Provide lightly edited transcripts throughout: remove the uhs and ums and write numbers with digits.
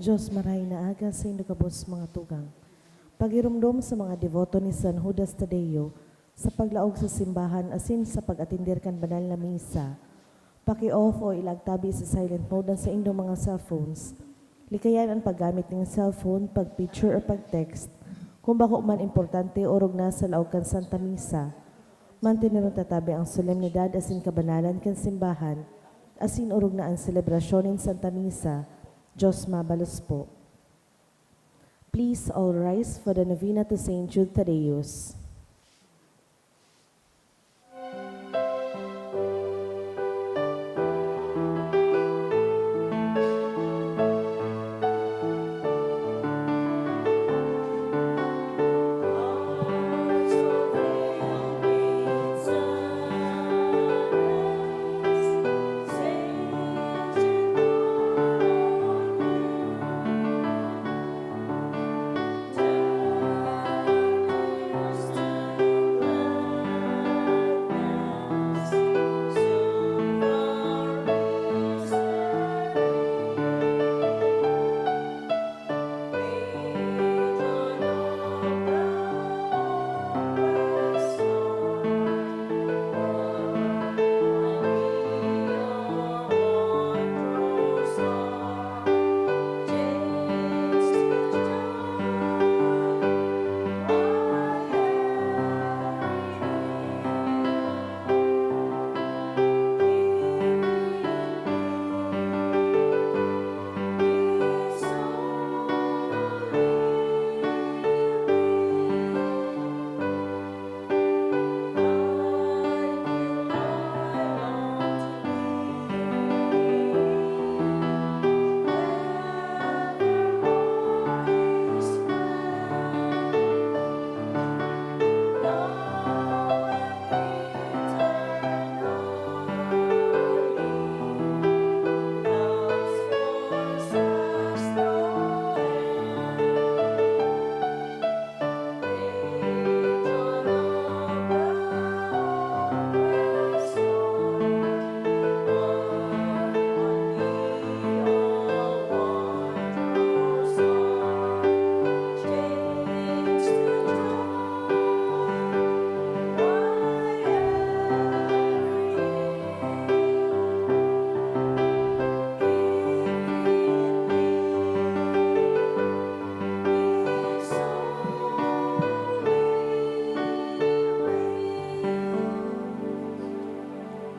Diyos maray na aga sa indagabos mga tugang. Pagirumdom sa mga devoto ni San Judas Tadeo sa paglaog sa simbahan asin sa pag-atindir kan banal na misa. Paki-off o ilagtabi sa silent mode sa indong mga cellphones. Likayan ang paggamit ng cellphone, pag-picture o pag-text. Kung bako man importante orog na sa laog kan Santa Misa. Mantinirong tatabi ang solemnidad asin kabanalan kan simbahan. Asin orog na ang selebrasyon ng Santa Misa. Diyos mabalos po. Please all rise for the novena to Saint Jude Thaddeus.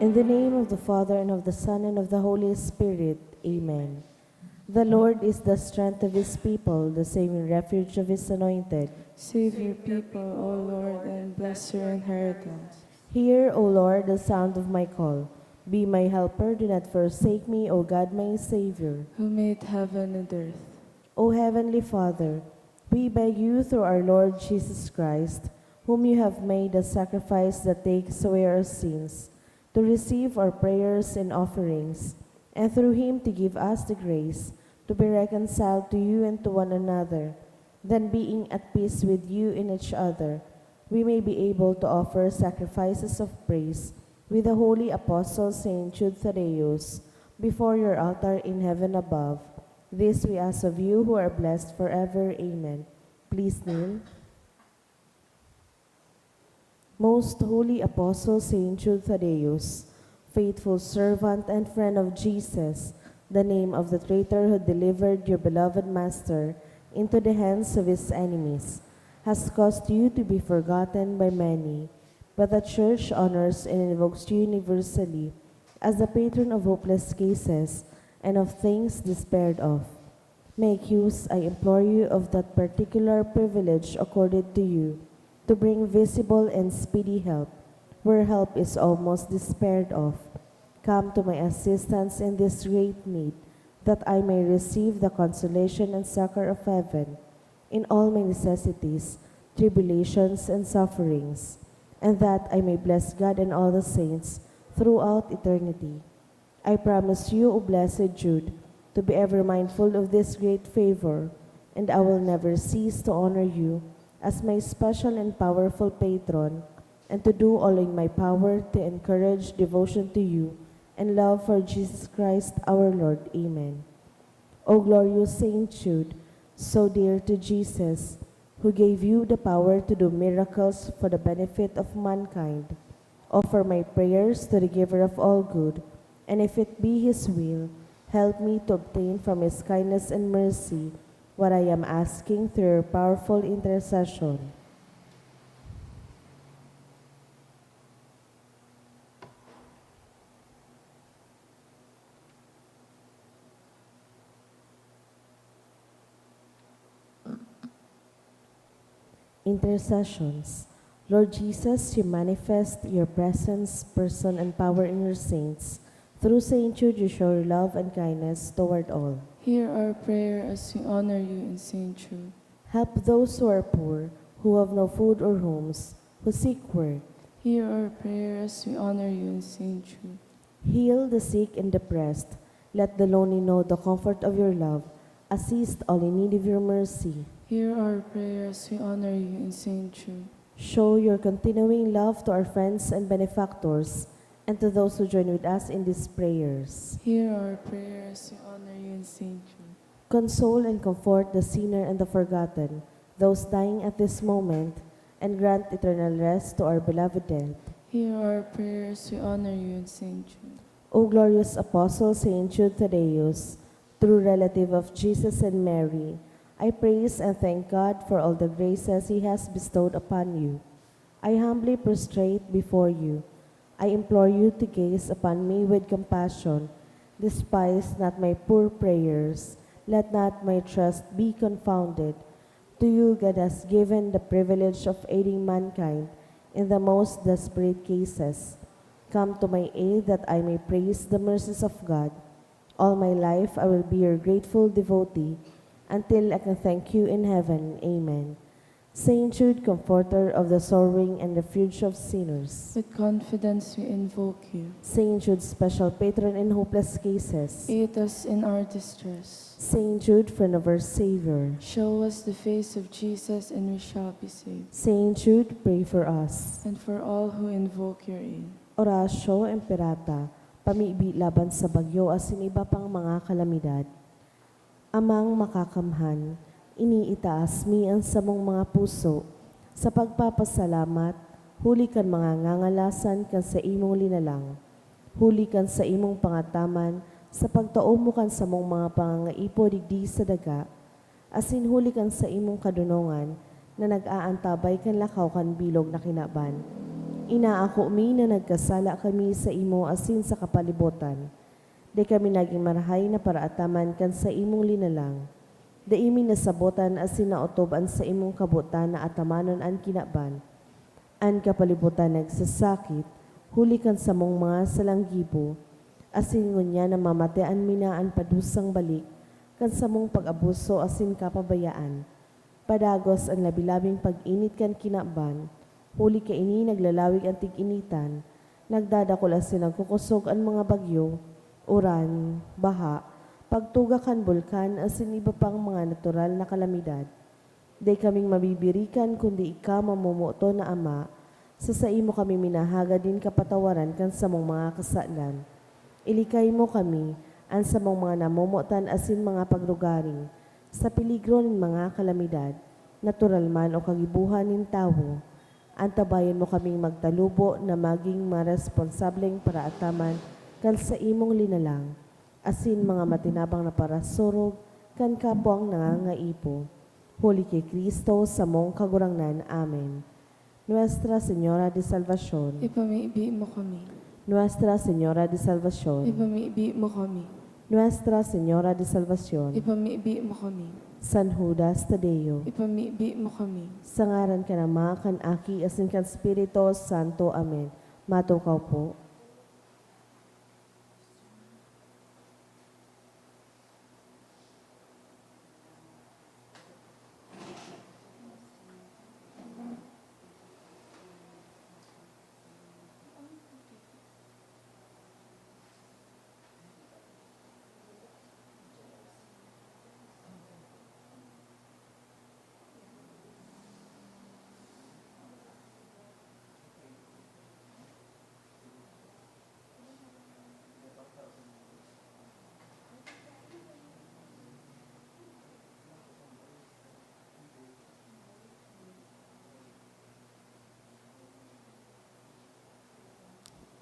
In the name of the Father, and of the Son, and of the Holy Spirit. Amen. The Lord is the strength of his people, the saving refuge of his anointed. Save your people, O Lord, and bless your inheritance. Hear, O Lord, the sound of my call. Be my helper, do not forsake me, O God, my Savior. Who made heaven and earth. O Heavenly Father, we beg you through our Lord Jesus Christ, whom you have made a sacrifice that takes away our sins, to receive our prayers and offerings, and through him to give us the grace to be reconciled to you and to one another. Then being at peace with you and each other, we may be able to offer sacrifices of praise with the holy apostle Saint Jude Thaddeus before your altar in heaven above. This we ask of you who are blessed forever. Amen. Please kneel. Most holy apostle Saint Jude Thaddeus, faithful servant and friend of Jesus, the name of the traitor who delivered your beloved Master into the hands of his enemies, has caused you to be forgotten by many, but the Church honors and invokes you universally as the patron of hopeless cases and of things despaired of. Make use, I implore you, of that particular privilege accorded to you, to bring visible and speedy help, where help is almost despaired of. Come to my assistance in this great need, that I may receive the consolation and succor of heaven in all my necessities, tribulations, and sufferings, and that I may bless God and all the saints throughout eternity. I promise you, O blessed Jude, to be ever mindful of this great favor, and I will never cease to honor you as my special and powerful patron, and to do all in my power to encourage devotion to you and love for Jesus Christ our Lord. Amen. O glorious Saint Jude, so dear to Jesus, who gave you the power to do miracles for the benefit of mankind, offer my prayers to the giver of all good, and if it be his will, help me to obtain from his kindness and mercy what I am asking through your powerful intercession. Intercessions. Lord Jesus, you manifest your presence, person, and power in your saints. Through Saint Jude, you show your love and kindness toward all. Hear our prayer as we honor you in Saint Jude. Help those who are poor, who have no food or homes, who seek work. Hear our prayer as we honor you in Saint Jude. Heal the sick and depressed. Let the lonely know the comfort of your love. Assist all in need of your mercy. Hear our prayer as we honor you in Saint Jude. Show your continuing love to our friends and benefactors, and to those who join with us in these prayers. Hear our prayer as we honor you in Saint Jude. Console and comfort the sinner and the forgotten, those dying at this moment, and grant eternal rest to our beloved dead. Hear our prayer as we honor you in Saint Jude. O glorious Apostle Saint Jude Thaddeus, true relative of Jesus and Mary, I praise and thank God for all the graces He has bestowed upon you. I humbly prostrate before you. I implore you to gaze upon me with compassion. Despise not my poor prayers. Let not my trust be confounded. To you God has given the privilege of aiding mankind in the most desperate cases. Come to my aid that I may praise the mercies of God. All my life I will be your grateful devotee, until I can thank you in heaven. Amen. Saint Jude, comforter of the sorrowing and refuge of sinners. With confidence we invoke you. Saint Jude, special patron in hopeless cases. Aid us in our distress. Saint Jude, friend of our Savior. Show us the face of Jesus and we shall be saved. Saint Jude, pray for us. And for all who invoke your aid. Orasyo Imperata, pamibi laban sa bagyo asin iba pang mga kalamidad. Amang makakamhan, iniitaas mi ang samong mga puso, sa pagpapasalamat, huli kan mga ngangalasan kan sa imong linalang, huli kan sa imong pangataman, sa pagtao mo kan sa mong mga pangangaipo digdi sa daga, asin huli kan sa imong kadunongan, na nag-aantabay kan lakaw kan bilog na kinaban. Inaako mi na nagkasala kami sa imo asin sa kapalibutan. Di kami naging marahay na paraataman kan sa imong linalang. Da imi nasabotan asin naotoban sa imong kabutan na atamanon an kinaban. An kapalibutan nagsasakit, huli kan sa mong mga salanggibo, asin ngunya na mamatean minaan padusang balik, kan sa mong pag-abuso asin kapabayaan. Padagos ang labilabing pag-init kan kinaban, huli ka ini naglalawig ang tig-initan, nagdadakol asin nagkukusog ang mga bagyo, uran, baha, pagtugakan bulkan, asin iba pang mga natural na kalamidad. Di kaming mabibirikan kundi ika mamumuto na Ama, sa imo kami minahaga din kapatawaran kan sa mong mga kasalan. Ilikay mo kami, an sa mong mga namumutan asin mga paglugaring, sa peligro ng mga kalamidad, natural man o kagibuhan ng tao. Antabayan mo kaming magtalubo na maging maresponsableng paraataman kan sa imong linalang, asin mga matinabang na parasurog, kan kapwang nangangaipo. Huli kay Kristo sa mong kagurangnan. Amen. Nuestra Señora de Salvación. Ipamiibi mo kami. Nuestra Señora de Salvación. Ipamiibi mo kami. Nuestra Señora de Salvación. Ipamiibi mo kami. San Judas Tadeo. Ipamiibi mo kami. Sa ngaran ka ng mga kan Aki, asin kan Espiritu Santo. Amen. Matukaw po.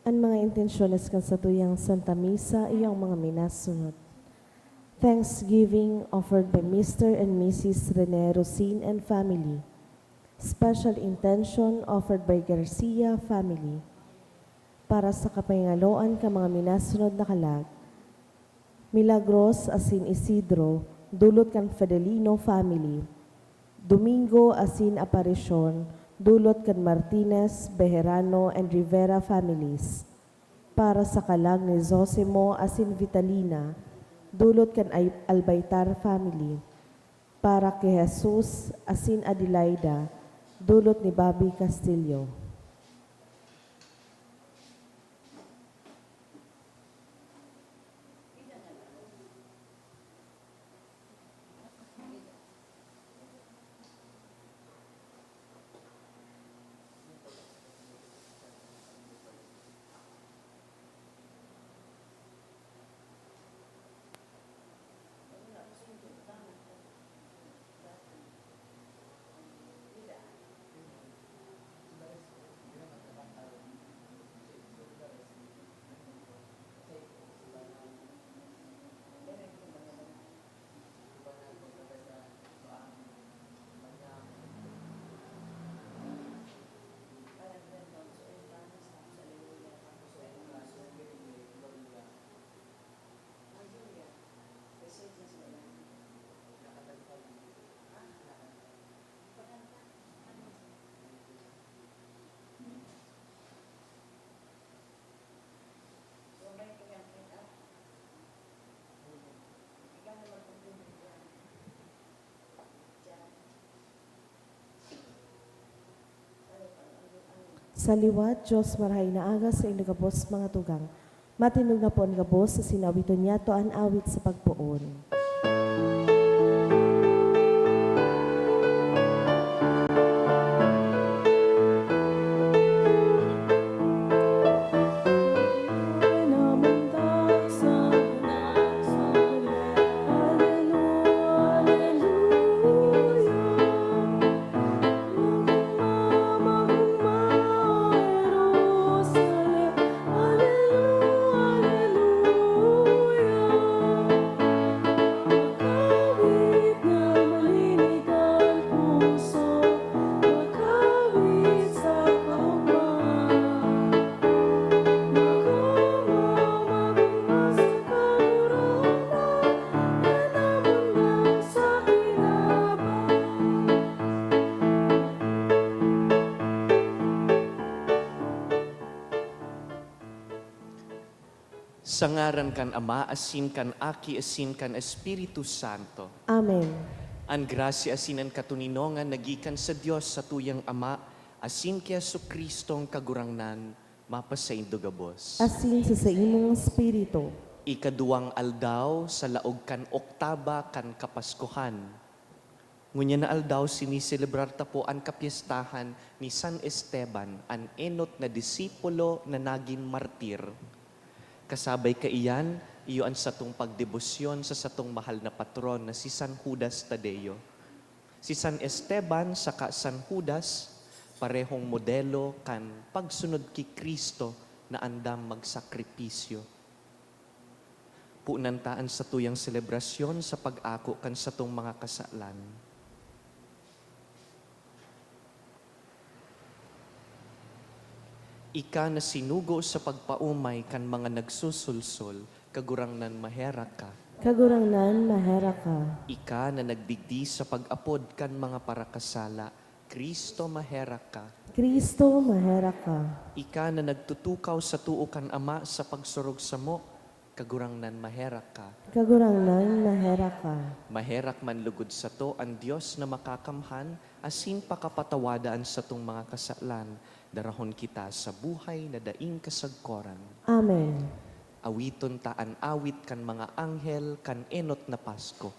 Ang mga intensyones kan sa tuyang Santa Misa, iyong mga minasunod. Thanksgiving offered by Mr. and Mrs. Rene Rosin and family. Special intention offered by Garcia family. Para sa kapahingaloan ka mga minasunod na kalag. Milagros asin Isidro, dulot kan Fidelino family. Domingo asin Aparisyon, dulot kan Martinez, Bejerano, and Rivera families. Para sa kalag ni Zosimo asin Vitalina, dulot kan Albaitar family. Para kay Jesus asin Adelaida, dulot ni Bobby Castillo. Sa liwat, Diyos marahay na aga sa inagabos mga tugang. Matinog na po ang gabos sa sinawiton niya to ang awit sa pagpuon. Sa ngaran kan Ama, asin kan Aki, asin kan Espiritu Santo. Amen. Ang grasya asinan katuninongan nagikan sa Dios sa tuyang Ama, asin kay Jesucristo ang kagurangnan, mapasaindo gabos. Asin sa imong espiritu. Ikaduwang aldaw sa laog kan oktaba kan kapaskuhan. Ngunya na aldaw siniselebrar ta po ang kapiestahan ni San Esteban, ang enot na disipulo na naging martir. Kasabay ka iyan, iyon sa tung pagdebosyon sa satong mahal na patron na si San Judas Tadeo. Si San Esteban saka San Judas, parehong modelo kan pagsunod ki Kristo na andam magsakripisyo. Punantaan sa tuyang selebrasyon sa pag-ako kan satong mga kasalan. Ika na sinugo sa pagpaumay kan mga nagsusulsol, kagurangnan mahera ka. Kagurangnan mahera ka. Ika na nagdigdi sa pag-apod kan mga parakasala, Kristo mahera ka. Kristo mahera ka. Ika na nagtutukaw sa tuo kan Ama sa pagsurog sa mo, kagurangnan mahera ka. Kagurangnan mahera ka. Maherak man lugod sa to ang Diyos na makakamhan, asin pakapatawadaan sa tong mga kasalan, darahon kita sa buhay na daing kasagkoran. Amen. Awiton taan awit kan mga anghel kan enot na Pasko.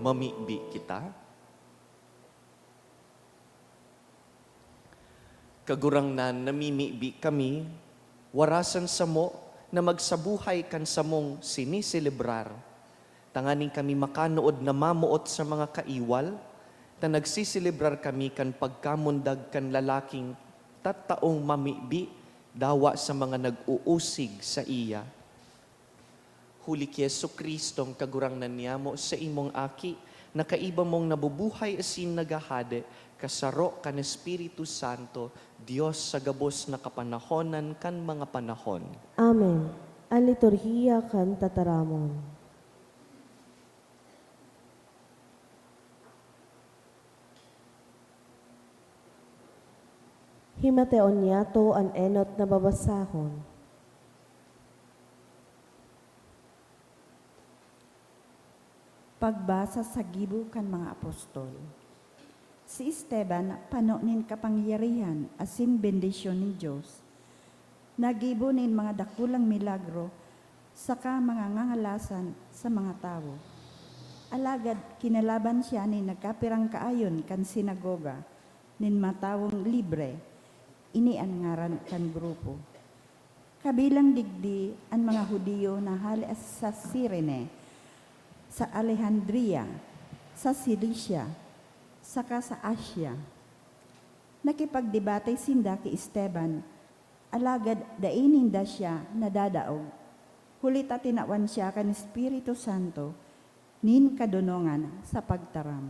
mamibi kita. Kagurangnan namimibi kami, warasan sa mo na magsabuhay kan sa mong siniselebrar. Tanganing kami makanood na mamuot sa mga kaiwal, na nagsiselebrar kami kan pagkamundag kan lalaking tattaong mamibi, dawa sa mga nag-uusig sa iya. Huli ki Yesu Kristong kagurangnan niya mo sa imong aki, na kaiba mong nabubuhay asin nagahade, kasaro kan Espiritu Santo, Diyos sa gabos na kapanahonan kan mga panahon. Amen. Ang liturhiya kan tataramon. Himateon niya to ang enot na babasahon. Pagbasa sa gibo kan mga apostol. Si Esteban, panonin kapangyarihan asin bendisyon ni Diyos. Nagibo nin mga dakulang milagro, saka mga ngangalasan sa mga tao. Alagad kinalaban siya ni nagkapirang kaayon kan sinagoga, nin matawong libre, ini ang ngaran kan grupo. Kabilang digdi ang mga Hudiyo na hali sa Cyrene, sa Alejandria, sa Cilicia, saka sa Asia. Nakipagdebate sinda ki Esteban, alagad dainin da siya nadadaog. Hulita tinawan siya kan Espiritu Santo, nin kadunongan sa pagtaram.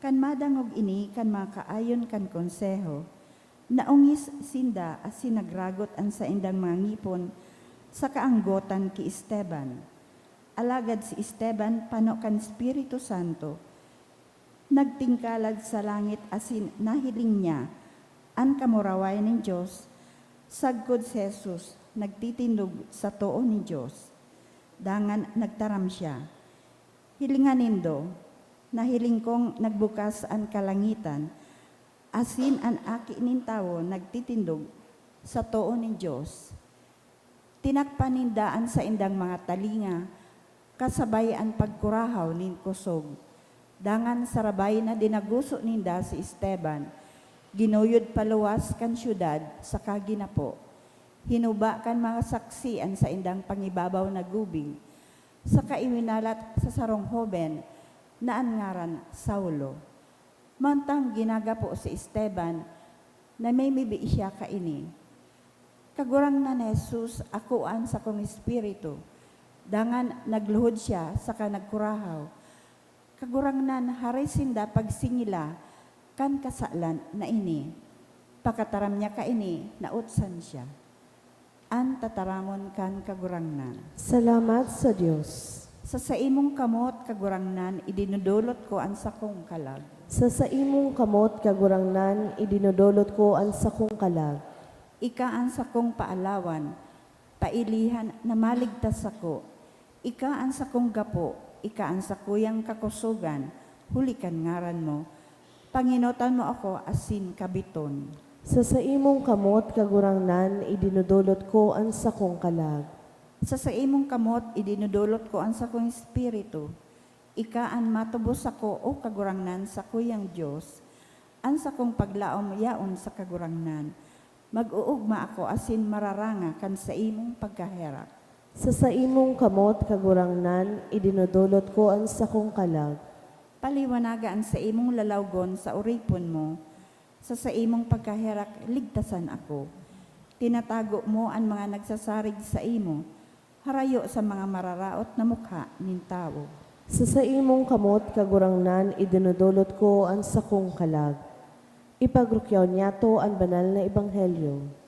Kan madangog ini kan mga kaayon kan konseho, naungis sinda as sinagragot ang sa indang mga ngipon sa kaanggotan ki Esteban. Alagad si Esteban pano kan Espiritu Santo, nagtingkalad sa langit asin nahiling niya ang kamuraway ng Diyos, sagkod si Jesus nagtitindog sa too ni Diyos. Dangan nagtaram siya, hilinganin do, nahiling kong nagbukas ang kalangitan, asin ang aki nin tao nagtitindog sa too ni Diyos. Tinakpanindaan sa indang mga talinga, kasabay ang pagkurahaw nin kusog. Dangan sarabay na dinaguso ninda si Esteban, ginuyod paluwas kan syudad sa kaginapo. Hinuba kan mga saksian sa indang pangibabaw na gubing, sa kaiwinalat sa sarong hoben na angaran Saulo. Mantang ginagapo si Esteban, na may mibi siya kaini. Kagurang na ni Jesus akuan sa kong espiritu, dangan nagluhod siya sa kanagkurahaw. Kagurangnan harisinda pagsingila kan kasalan na ini. Pakataram niya kaini, nautsan siya. An tataramon kan kagurangnan. Salamat sa Diyos. Sa imong kamot kagurangnan, idinudulot ko ang sakong kalag. Sa imong kamot kagurangnan, idinudulot ko ang sakong kalag. Ika ang sakong paalawan, pailihan na maligtas ako. Ika ang sakong gapo, ika ang sakuyang kakusugan, hulikan ngaran mo. Panginotan mo ako asin kabiton. Sa imong kamot kagurangnan, idinudulot ko ang sakong kalag. Sa imong kamot, idinudulot ko ang sakong espiritu. Ika ang matubos ako o kagurangnan sa kuyang Diyos. Ang sakong paglaom yaon sa kagurangnan. Mag-uugma ako asin mararanga kan sa imong pagkaherak. Sa imong kamot kagurangnan, idinudulot ko ang sakong kalag. Paliwanagaan sa imong lalawgon sa uripon mo. Sa imong pagkaherak, ligtasan ako. Tinatago mo ang mga nagsasarig sa imo. Harayo sa mga mararaot na mukha nin tao. Sa imong kamot kagurangnan, idinudulot ko ang sakong kalag. Ipagrukyaw niya to ang banal na ebanghelyo.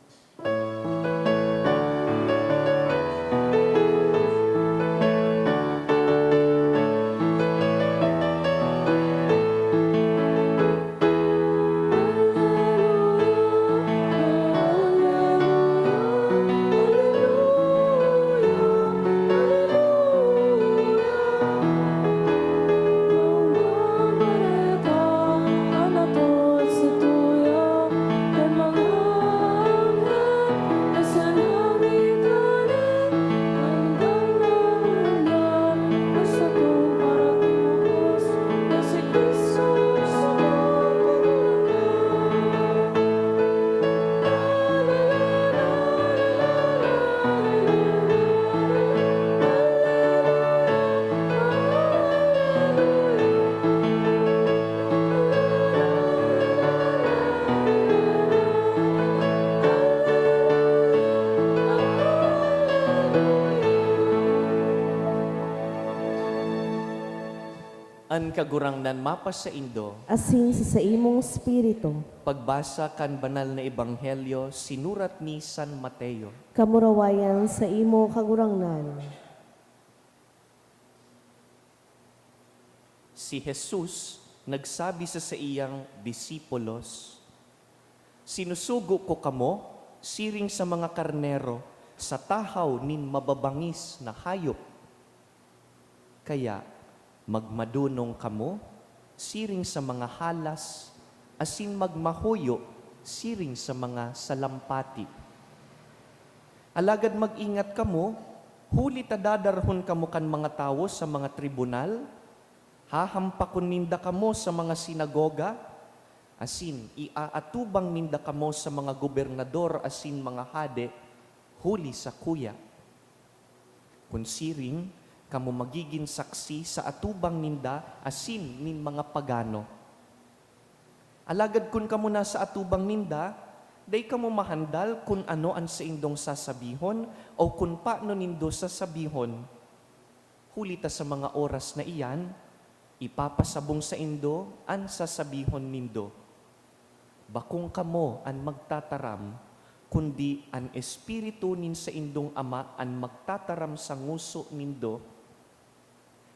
An kagurangnan mapas sa Indo, asin sa imong spirito, pagbasa kan banal na ebanghelyo sinurat ni San Mateo. kamurawayan sa imo kagurangnan. Si Jesus nagsabi sa iyang disipulos, sinusugo ko kamo, siring sa mga karnero, sa tahaw nin mababangis na hayop. Kaya, magmadunong kamo, siring sa mga halas, asin magmahuyo, siring sa mga salampati. Alagad mag-ingat kamo, huli tadadarhon kamo kan mga tao sa mga tribunal, hahampakon ninda kamo sa mga sinagoga, asin iaatubang ninda kamo sa mga gobernador asin mga hade, huli sa kuya. Kung siring, kamo magiging saksi sa atubang ninda asin nin mga pagano. Alagad kun kamo na sa atubang ninda, day kamo mahandal kung ano ang sa indong sasabihon o kung paano nindo sasabihon. Huli ta sa mga oras na iyan, ipapasabong sa indo ang sasabihon nindo. Bakong kamo ang magtataram, kundi ang espiritu nin sa indong ama ang magtataram sa nguso nindo.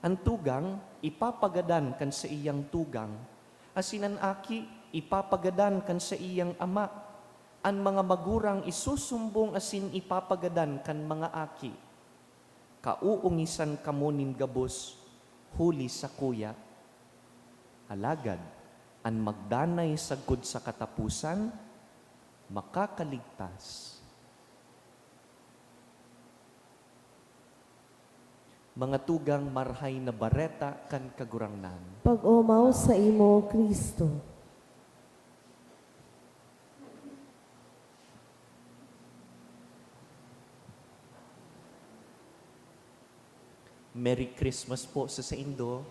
Ang tugang, ipapagadan kan sa iyang tugang. Asinan aki, ipapagadan kan sa iyang ama. Ang mga magurang isusumbong asin ipapagadan kan mga aki. Kauungisan kamo nin gabos, huli sa kuya. Alagad, ang magdanay sagkod sa katapusan, makakaligtas. Mga tugang marhay na bareta kan kagurangnan. Pag-umaw sa imo, Kristo. Merry Christmas po sa Indo.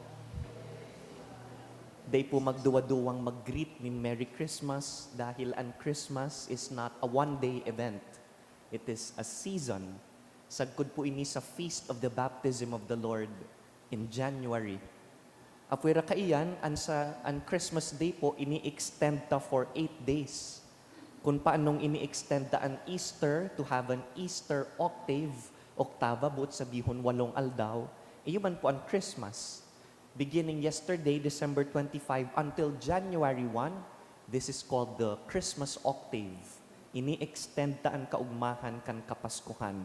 Day po magduwa-duwang mag-greet ni Merry Christmas dahil ang Christmas is not a one-day event. It is a season. Sagkod po ini sa Feast of the Baptism of the Lord in January. Apwera kaiyan, ang Christmas Day po ini-extend ta for 8 days. Kung paanong ini-extend ta ang Easter to have an Easter octave, oktaba buot sabihon 8 aldaw, iyon po ang Christmas. Beginning yesterday, December 25, until January 1, this is called the Christmas octave. Ini-extend ta ang kaugmahan kan kapaskuhan.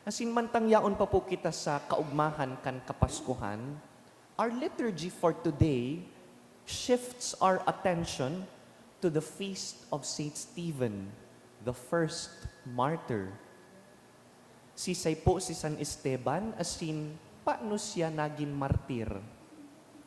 Asin mantang yaon pa po kita sa kaugmahan kan kapaskuhan, our liturgy for today shifts our attention to the feast of Saint Stephen, the first martyr. Sisay po si San Esteban, asin paano siya naging martir?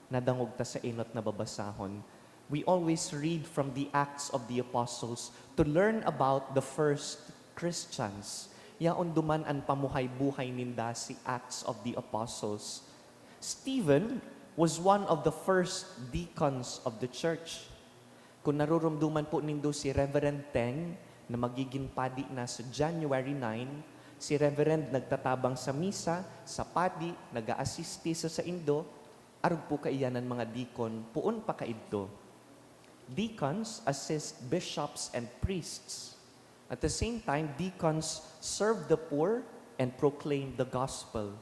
Nadangog ta sa inot na babasahon. We always read from the Acts of the Apostles to learn about the first Christians. Yaon duman ang pamuhay-buhay ninda si Acts of the Apostles. Stephen was one of the first deacons of the church. Kung narurumduman po nindo si Reverend Teng na magiging padi na sa January 9, si Reverend nagtatabang sa misa, sa padi, nag-aasisti sa Indo, arug po kaiyan ng mga deacon, puon pa kaidto. Deacons assist bishops and priests. At the same time, deacons serve the poor and proclaim the gospel.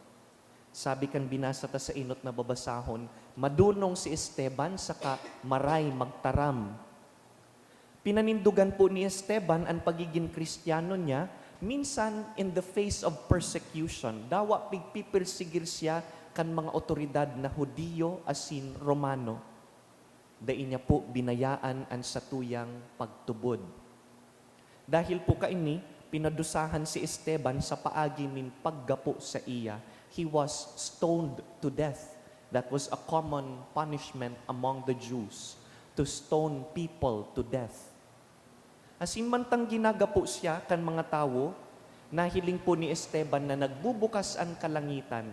Sabi kan binasa ta sa inot na babasahon, madunong si Esteban saka maray magtaram. Pinanindugan po ni Esteban ang pagiging Kristiyano niya, minsan in the face of persecution. Dawa pigpipirsigir siya kan mga otoridad na Hudiyo asin Romano. Dai niya po binayaan ang satuyang pagtubod. Dahil po kaini, pinadusahan si Esteban sa paagi nin paggapo sa iya. He was stoned to death. That was a common punishment among the Jews, to stone people to death. Asin mantang ginagapo siya kan mga tao, nahiling po ni Esteban na nagbubukas ang kalangitan.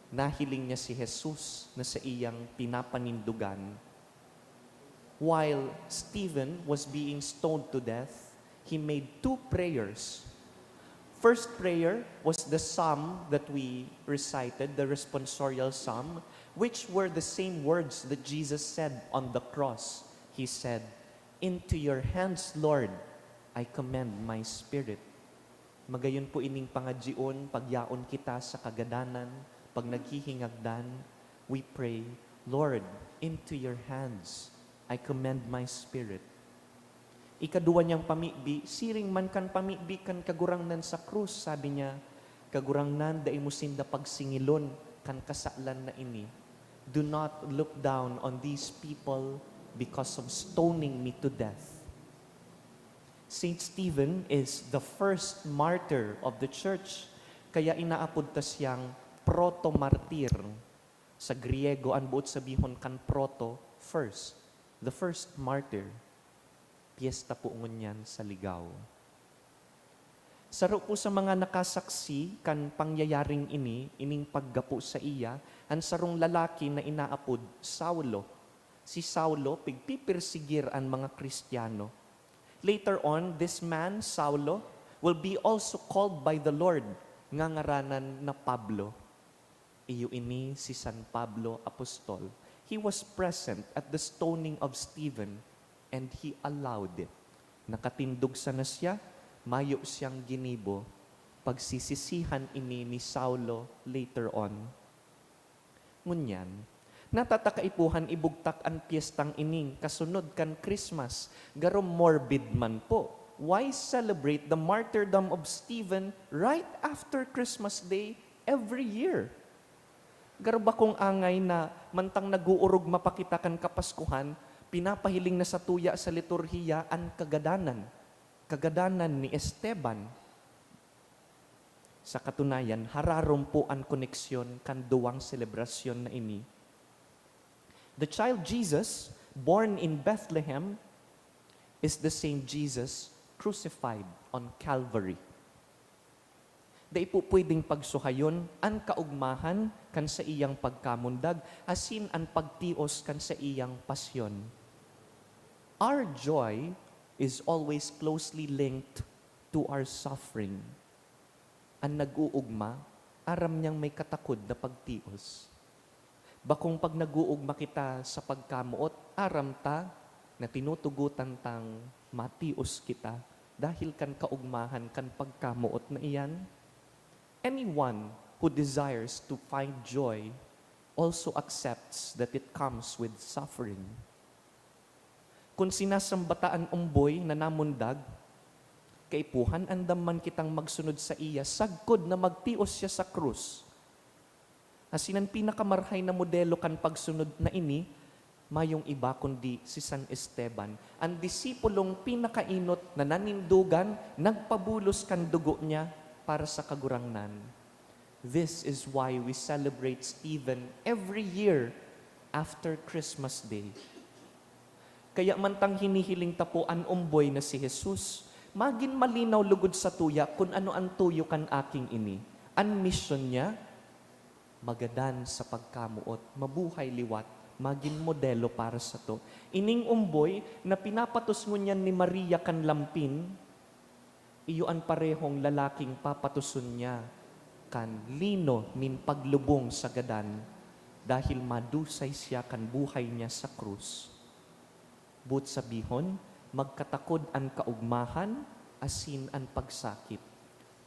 Nahiling niya si Jesus na sa iyang pinapanindugan. While Stephen was being stoned to death, he made 2 prayers. First prayer was the psalm that we recited, the responsorial psalm, which were the same words that Jesus said on the cross. He said, "Into your hands, Lord, I commend my spirit." Magayon po ining pangadjion, pagyaon kita sa kagadanan, pag naghihingagdan, we pray, "Lord, into your hands, I commend my spirit." Ikaduwa niyang pamibi, siring man kan pamibi kan kagurangnan sa krus, sabi niya, "Kagurangnan, dai mo sinda pagsingilon kan kasaklan na ini. Do not look down on these people because of stoning me to death." Saint Stephen is the first martyr of the church, kaya inaapod ta siyang proto-martir. Sa Griego, ang buot sabihon kan proto, first. The first martyr. Piyesta po ngunyan sa ligaw. Saro po sa mga nakasaksi kan pangyayaring ining paggapo sa iya, ang sarong lalaki na inaapod, Saulo. Si Saulo, pigpipirsigir ang mga Kristiyano. Later on, this man, Saulo, will be also called by the Lord, nga ngaranan na Pablo. Iyo ini si San Pablo Apostol. He was present at the stoning of Stephen, and he allowed it. Nakatindog sa na siya, mayo siyang ginibo, pagsisisihan ini ni Saulo later on. Ngunyan, natatakaipuhan ibugtak ang piyestang ining kasunod kan Christmas, garo morbid man po. Why celebrate the martyrdom of Stephen right after Christmas Day every year? Garo ba kung angay na mantang naguurog mapakita kan Kapaskuhan, pinapahiling na sa tuya sa liturhiya ang kagadanan ni Esteban. Sa katunayan, hararom po ang koneksyon kan duwang selebrasyon na ini. The child Jesus, born in Bethlehem, is the same Jesus crucified on Calvary. Dai po pwedeng pagsuhayon ang kaugmahan kan sa iyang pagkamundag, asin ang pagtios kan sa iyang pasyon. Our joy is always closely linked to our suffering. Ang nag-uugma, aram niyang may katakod na pagtios. Bakong pag nag-uugma kita sa pagkamuot, aram ta na tinutugutan tang matios kita dahil kan kaugmahan kan pagkamuot na iyan. Anyone who desires to find joy also accepts that it comes with suffering. Kung sinasambataan umboy na namundag, kaipuhan andam man kitang magsunod sa iya, sagkod na magtios siya sa krus. Asinan pinakamarhay na modelo kan pagsunod na ini, mayong iba kundi si San Esteban, ang disipulong pinakainot na nanindugan, nagpabulos kan dugo niya para sa kagurangnan. This is why we celebrate Stephen every year after Christmas Day. Kaya mantang hinihiling tapo an umboy na si Jesus, magin malinaw lugod sa tuya kung ano ang tuyo kan aking ini. Ang mission niya, magadan sa pagkamuot, mabuhay liwat, magin modelo para sa to. Ining umboy na pinapatos ngunyan ni Maria kan lampin, iyo ang parehong lalaking papatuson niya kan lino min paglubong sa gadan dahil madusay siya kan buhay niya sa krus. But sabihon, magkatakod ang kaugmahan, asin ang pagsakit.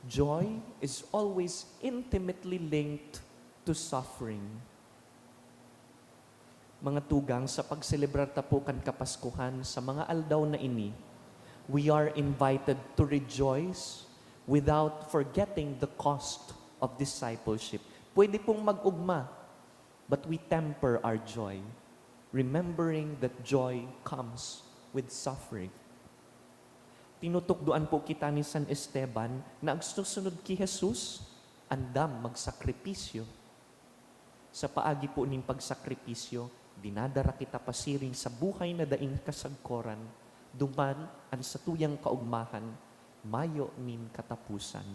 Joy is always intimately linked to suffering. Mga tugang sa pagselebrar tapo kan Kapaskuhan sa mga aldaw na ini, we are invited to rejoice without forgetting the cost of discipleship. Pwede pong mag-ugma, but we temper our joy, remembering that joy comes with suffering. Tinutukduan po kita ni San Esteban na agsusunod ki Jesus, andam magsakripisyo. Sa paagi po ning pagsakripisyo, dinadara kita pasiring sa buhay na daing kasagkoran, duman ang satuyang kaugmahan, mayo nin katapusan.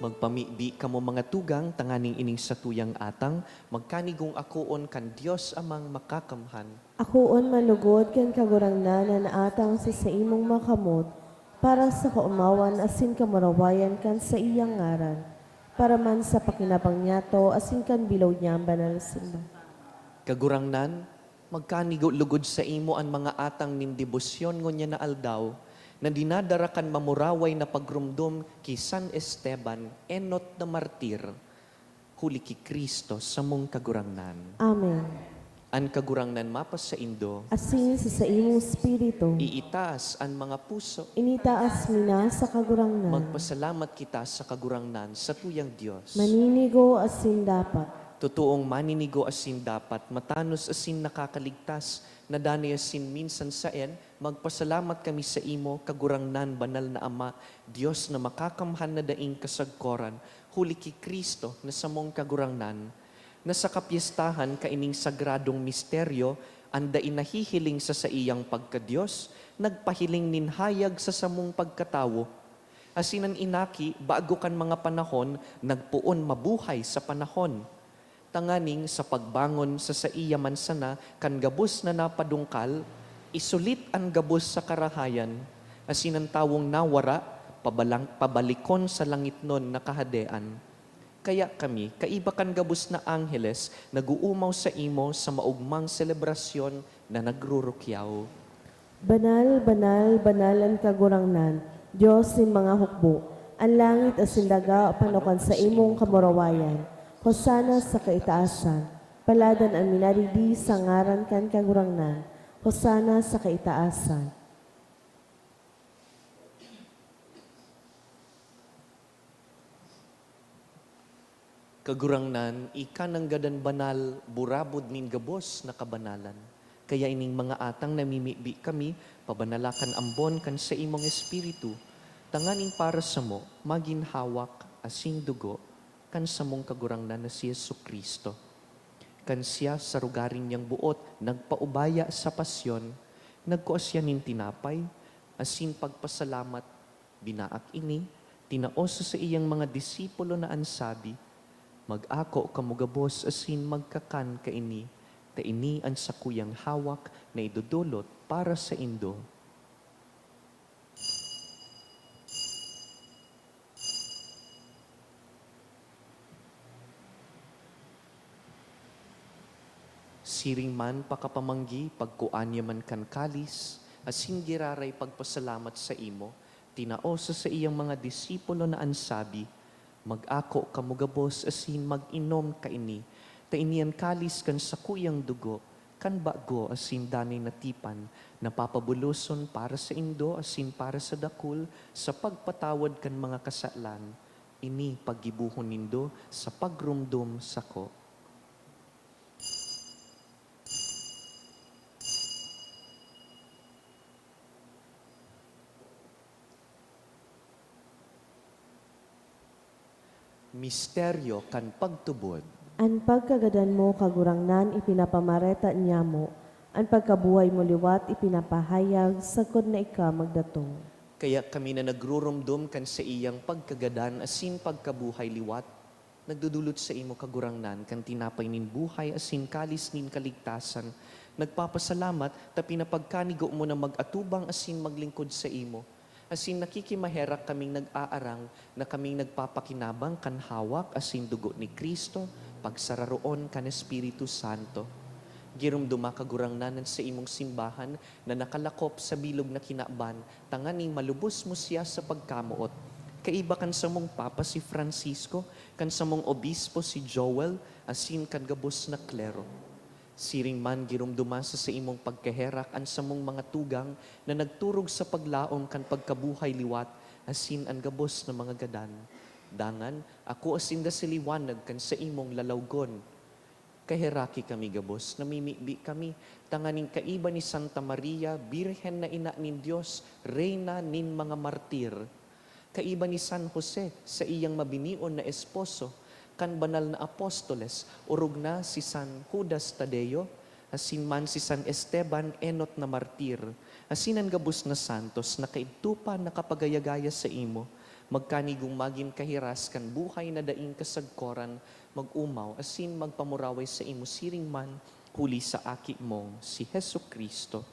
Magpamibi kamo mga tugang, tanganing ining satuyang atang, magkanigong akuon kan Dios amang makakamhan. Akuon malugod ken kagurangnan na atang sa imong makamot, para sa kaumawan asin kamarawayan kan sa iyang ngaran, para man sa pakinabangyato asin kan bilaw niya ang banal na simba. Kagurangnan, magkanigo lugod sa imo ang mga atang nin debosyon ngunya na aldaw, na dinadarakan mamuraway na pagrumdum ki San Esteban, enot na martir, huli ki Kristo sa mong kagurangnan. Amen. An kagurangnan mapas sa Indo, Asin sa imong spiritu, iitaas ang mga puso. initaas mina sa kagurangnan. Magpasalamat kita sa kagurangnan sa tuyang Diyos. Maninigo asin dapat. Totoong maninigo asin dapat, matanos asin nakakaligtas, na danay asin minsan saen, magpasalamat kami sa imo, kagurangnan, banal na Ama, Diyos na makakamhan na daing kasagkoran, huli ki Kristo na samong kagurangnan, na sa kapiestahan kaining sagradong misteryo, anda inahihiling sa iyang pagkadiyos, nagpahiling ninhayag sa samong pagkatawo, asinan inaki, bago kan mga panahon, nagpuon mabuhay sa panahon, tanganing sa pagbangon sa iya mansana kan gabos na napadungkal, isulit ang gabos sa karahayan, asin ang tawong nawara, pabalikon sa langit nun nakahadean. Kaya kami, kaiba kan gabos na angheles, naguumaw sa imo sa maugmang selebrasyon na nagrurukyaw. Banal, banal, banal ang kagurangnan, Diyos sin mga hukbo, ang langit asin daga panukan sa imong kamurawayan. Hosana sa kaitaasan, paladan ang minaridi sa ngaran kan kagurangnan. Hosana sa kaitaasan. Kagurangnan, ika ng gadan banal, burabod nin gabos na kabanalan. Kaya ining mga atang namimibi kami, pabanalakan ambon kan sa imong espiritu, tanganing para sa mo, maginhawak asing dugo, kan sa mong kagurangnan na si Jesucristo. Kan siya sa rugaring niyang buot, nagpaubaya sa pasyon, nagkuas yan nin tinapay, asin pagpasalamat, binaak ini, tinaos sa iyang mga disipulo na ansabi, mag-ako kamugabos asin magkakan kaini, ta ini ang sakuyang hawak na idudulot para sa Indo. Siring man pakapamanggi, pagkuanya man kan kalis, asin giraray pagpasalamat sa imo, tinaosa sa iyang mga disipulo na ansabi, mag-ako kamugabos asin mag-inom kaini, ta iniyan kalis kan sakuyang dugo, kan bago asin danay natipan, napapabuluson para sa Indo asin para sa dakul, sa pagpatawad kan mga kasalan, ini paggibuhon nindo sa pagrumdum sako. Misteryo kan pagtubod. Ang pagkagadan mo kagurangnan ipinapamareta niya mo, ang pagkabuhay mo liwat ipinapahayag sagkod na ika magdatong. Kaya kami na nagrurumdum kan sa iyang pagkagadan asin pagkabuhay liwat, nagdudulot sa imo kagurangnan kan tinapay nin buhay asin kalis nin kaligtasan, nagpapasalamat ta pinapagkanigo mo na mag-atubang asin maglingkod sa imo. Asin nakikimaherak kaming nag-aarang na kaming nagpapakinabang kan hawak asin dugo ni Kristo, pagsararoon kan Espiritu Santo. Girumduma kagurangnanan sa imong simbahan na nakalakop sa bilog na kinaban, tanganing malubos mo siya sa pagkamuot. Kaiba kan sa mong Papa si Francisco, kan sa mong Obispo si Joel, asin kan gabos na klero. Siring man girumduma sa imong pagkaherak an sa mong mga tugang na nagturog sa paglaom kan pagkabuhay liwat, asin an gabos na mga gadan. Dangan, ako asin da siliwanag kan sa imong lalawgon. Kaheraki kami gabos, namimibi kami, tanganing kaiba ni Santa Maria, Birhen na ina nin Diyos, Reyna nin mga martir. Kaiba ni San Jose sa iyang mabinion na esposo, kan banal na apostoles, urog na si San Judas Tadeo, asin man si San Esteban, enot na martir, asinan gabos na santos, na kaitupa nakapagayagaya sa imo, magkanigong magin kahiras kan buhay na daing kasagkoran, mag-umaw, asin magpamuraway sa imo siring man, huli sa aki mo, si Hesu Kristo.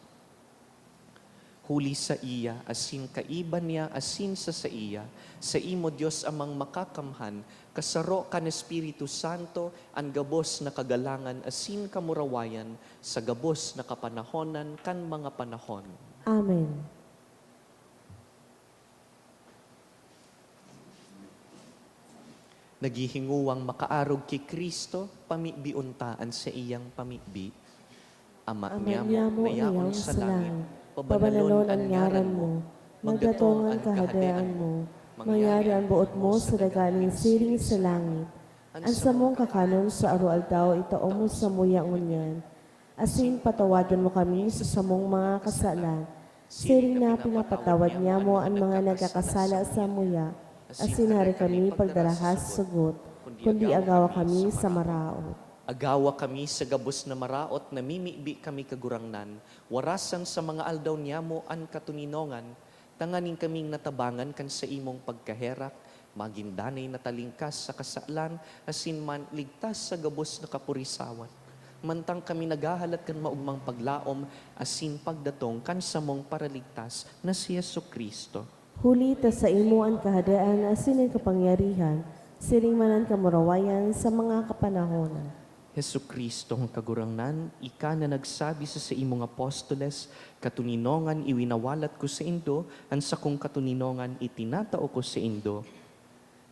Huli sa iya, asin kaiban niya, asin sa iya, sa imo Diyos amang makakamhan, kasaro kan Espiritu Santo, ang gabos na kagalangan, asin kamurawayan, sa gabos na kapanahonan, kan mga panahon. Amen. Naghihinguwang makaarog kay Kristo, pamibiuntaan sa iyang pamibi. Ama niya mo, nayaon sa langit, pabanalon ang ngaran mo, magdatong ang kahadayaan mo, mangyari ang buot mo sa daganing siring sa langit. Ang samong kakanon sa arualdaw, itao mo sa muyang unyan, asin patawadon mo kami sa samong mga kasalan, siring na pinapatawad niya mo ang mga nagkakasala sa muya, asin hari kami pagdarahas sugot, kundi agawa kami sa maraot. Agawa kami sa gabos na maraot, namimibi kami kagurangnan, warasan sa mga aldaw niya mo ang katuninongan, tanganing kaming natabangan kan sa imong pagkaherak, magindanay na talingkas sa kasalan, asin man ligtas sa gabos na kapurisawan. Mantang kami nagahalat kan maugmang paglaom, asin pagdatong kan samong paraligtas na si Yesu Kristo. Huli ta sa imo ang kahadaan asin ang kapangyarihan, siring manan kamurawayan sa mga kapanahonan. Hesu Kristo ang kagurangnan, ika na nagsabi sa imong apostoles, katuninongan iwinawalat ko sa indo, ang sakong katuninongan itinatao ko sa indo.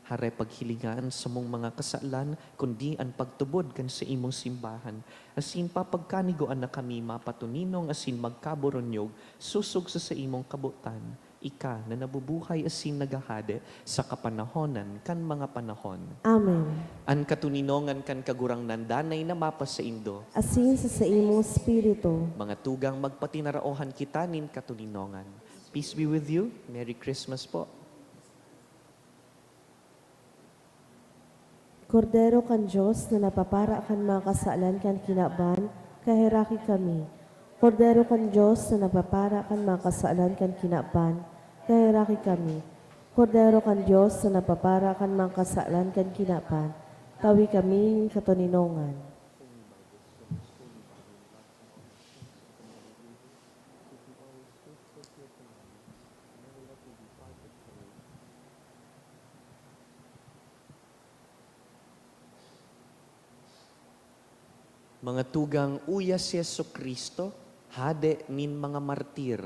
Hare paghilingan sa mong mga kasalan, kundi ang pagtubod kan sa imong simbahan. Asin papagkanigoan na kami mapatuninong asin magkaboronyog, susog sa imong kabutan. Ika na nabubuhay asin nagahade sa kapanahonan kan mga panahon. Amen. An katuninongan kan kagurangnan danay na mapa sa indo. Asin sa imong spirito. Mga tugang magpatinaraohan kita nin katuninongan. Peace be with you. Merry Christmas po. Kordero kan Diyos na napapara kan mga kasalan kan kinaban, kahiraki kami. Kordero kan Diyos na napapara kan mga kasalan kan kinaban, kahiraki kami. Kordero kan Diyos na napapara kan mga kasalan kan kinaban, tawi kami katuninongan. Mga tugang uya si Yesu Kristo, hade nin mga martir.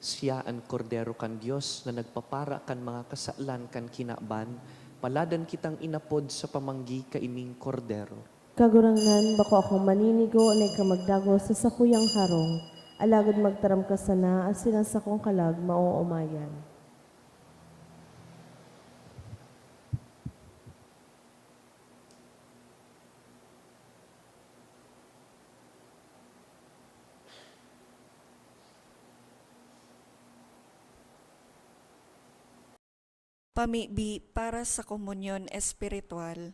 Siya ang kordero kan Dios na nagpapara kan mga kasalan kan kinaban, paladan kitang inapod sa pamanggi kaining kordero. Kagurangnan, bako akong maninigo na ikamagdago sa sakuyang harong, alagad magtaram ka sana asin ang sakong kalag mauumayan. Pamibi para sa komunyon espiritual.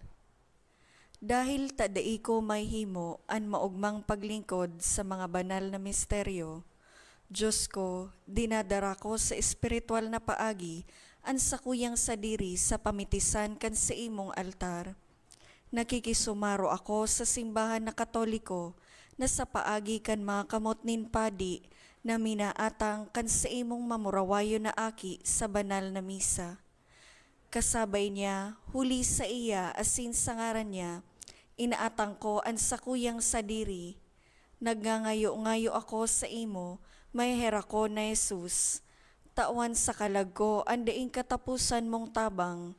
Dahil tadai ko may himo an maugmang paglingkod sa mga banal na misteryo, Diyos ko, dinadara ko sa espiritual na paagi an sakuyang sadiri sa pamitisan kan sa imong altar. Nakikisumaro ako sa simbahan na Katoliko na sa paagi kan mga kamot nin padi na minaatang kan sa imong mamurawayo na aki sa banal na misa. Kasabay niya, huli sa iya asin sa ngaran niya, inaatang ko ang sakuyang sadiri. Nagngangayo-ngayo ako sa imo, may hera ko na Jesus. Tawan sa kalag ko, ang daing katapusan mong tabang,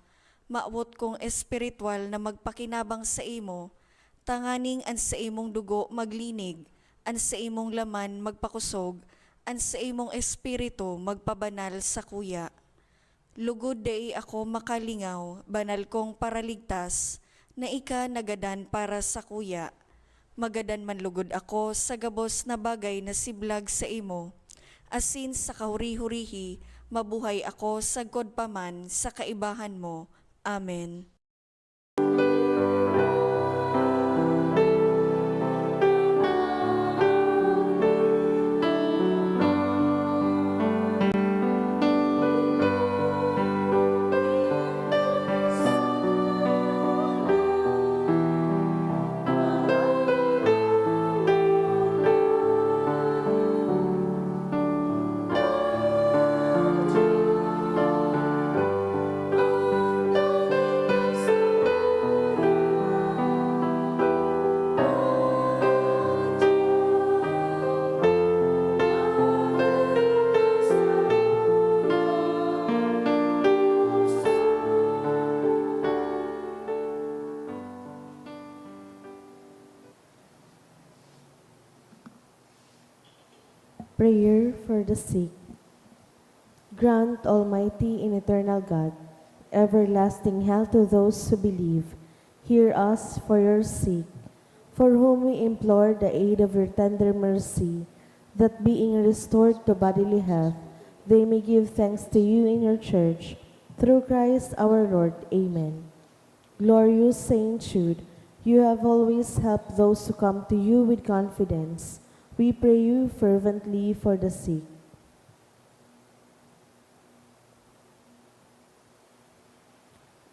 maawot kong espiritual na magpakinabang sa imo, tanganing ang sa imong dugo maglinig, ang sa imong laman magpakusog, ang sa imong espiritu magpabanal sa kuya. Lugod dai ako makalingaw, banal kong paraligtas, na ika nagadan para sa kuya. Magadan man lugod ako sa gabos na bagay na siblag sa imo. Asin sa kahuri-hurihi, mabuhay ako sagkod paman sa kaibahan mo. Amen. Prayer for the sick. Grant, Almighty and eternal God, everlasting health to those who believe. Hear us for your sake, for whom we implore the aid of your tender mercy, that being restored to bodily health, they may give thanks to you in your church. Through Christ our Lord. Amen. Glorious Saint Jude, you have always helped those who come to you with confidence. We pray you fervently for the sick.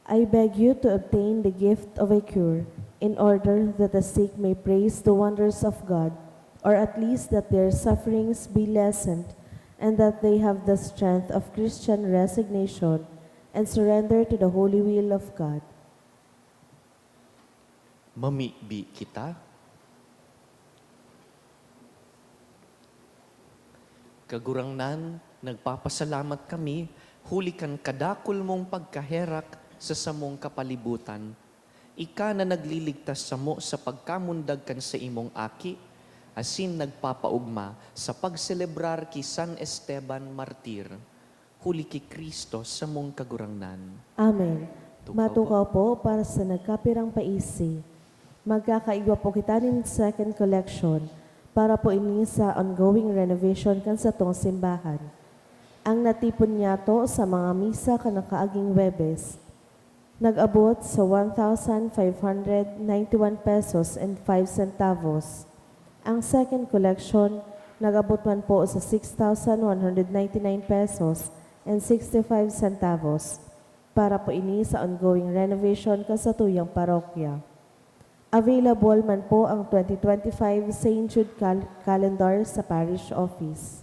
I beg you to obtain the gift of a cure, in order that the sick may praise the wonders of God, or at least that their sufferings be lessened, and that they have the strength of Christian resignation and surrender to the holy will of God. Mamibi kita. Kagurangnan, nagpapasalamat kami, hulikan kadakol mong pagkaherak sa samong kapalibutan. Ika na nagliligtas samo sa pagkamundag kan sa imong aki, asin nagpapaugma sa pagselebrar ki San Esteban Martir. Huli ki Kristo sa mong kagurangnan. Amen. Tukaw Matukaw po para sa nagkapirang paisi. Magkakaigwa po kita rin second collection para po ini sa ongoing renovation kan sa tong simbahan. Ang natipon niya to sa mga misa kanakaaging Webes, nag-abot sa 1,591 pesos and 5 centavos. Ang second collection, nag-abot man po sa 6,199 pesos and 65 centavos para po ini sa ongoing renovation kasatuyang parokya. Available man po ang 2025 St. Jude Calendar sa Parish Office.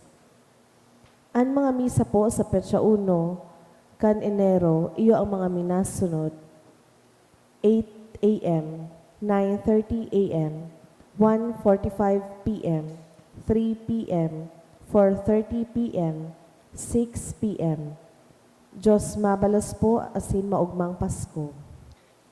Ang mga misa po sa Petsa 1, kan Enero, iyo ang mga minasunod. 8 a.m., 9:30 a.m., 1:45 p.m., 3 p.m., 4:30 p.m., 6 p.m. Diyos mabalas po asin maugmang Pasko.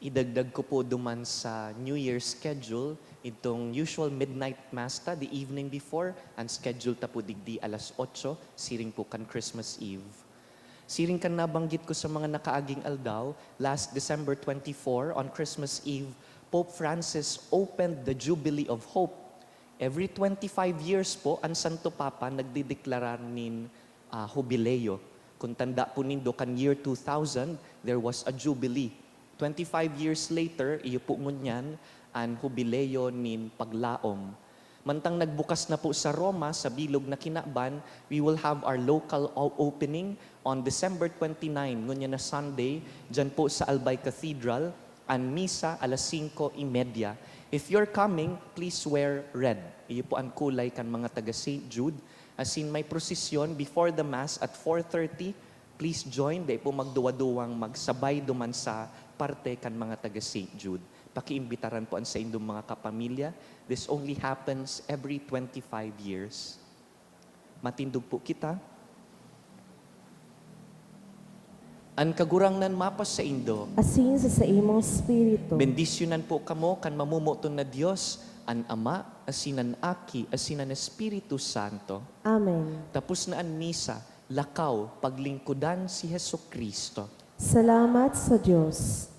Idagdag ko po duman sa New Year schedule, itong usual midnight mass ta, the evening before, and schedule ta po digdi alas 8, siring po kan Christmas Eve. Siring kan nabanggit ko sa mga nakaaging aldaw, last December 24, on Christmas Eve, Pope Francis opened the Jubilee of Hope. Every 25 years po, ang Santo Papa nagdideklarar nin Jubileo. Kung tanda po nindo kan year 2000, there was a Jubilee. 25 years later, iyo po ngunyan, ang Jubileo nin Paglaom. Mantang nagbukas na po sa Roma, sa bilog na Kinaban, we will have our local opening on December 29, ngunyan na Sunday, dyan po sa Albay Cathedral, ang misa alas 5:30. If you're coming, please wear red. Iyo po ang kulay kan mga taga St. Jude. As in, may prosesyon before the Mass at 4:30. Please join. Dahil po magduwa-duwang magsabay duman sa parte kan mga taga St. Jude. Pakiimbitaran po ang sa indong mga kapamilya. This only happens every 25 years. Matindog po kita. An kagurangnan mapas sa indo. Asin sa imong spirito. Bendisyonan po kamo kan mamumuton na Dios, an Ama, asinan Aki, asinan Espiritu Santo. Amen. Tapos na ang misa, lakaw, paglingkudan si Hesus Kristo. Salamat sa Diyos.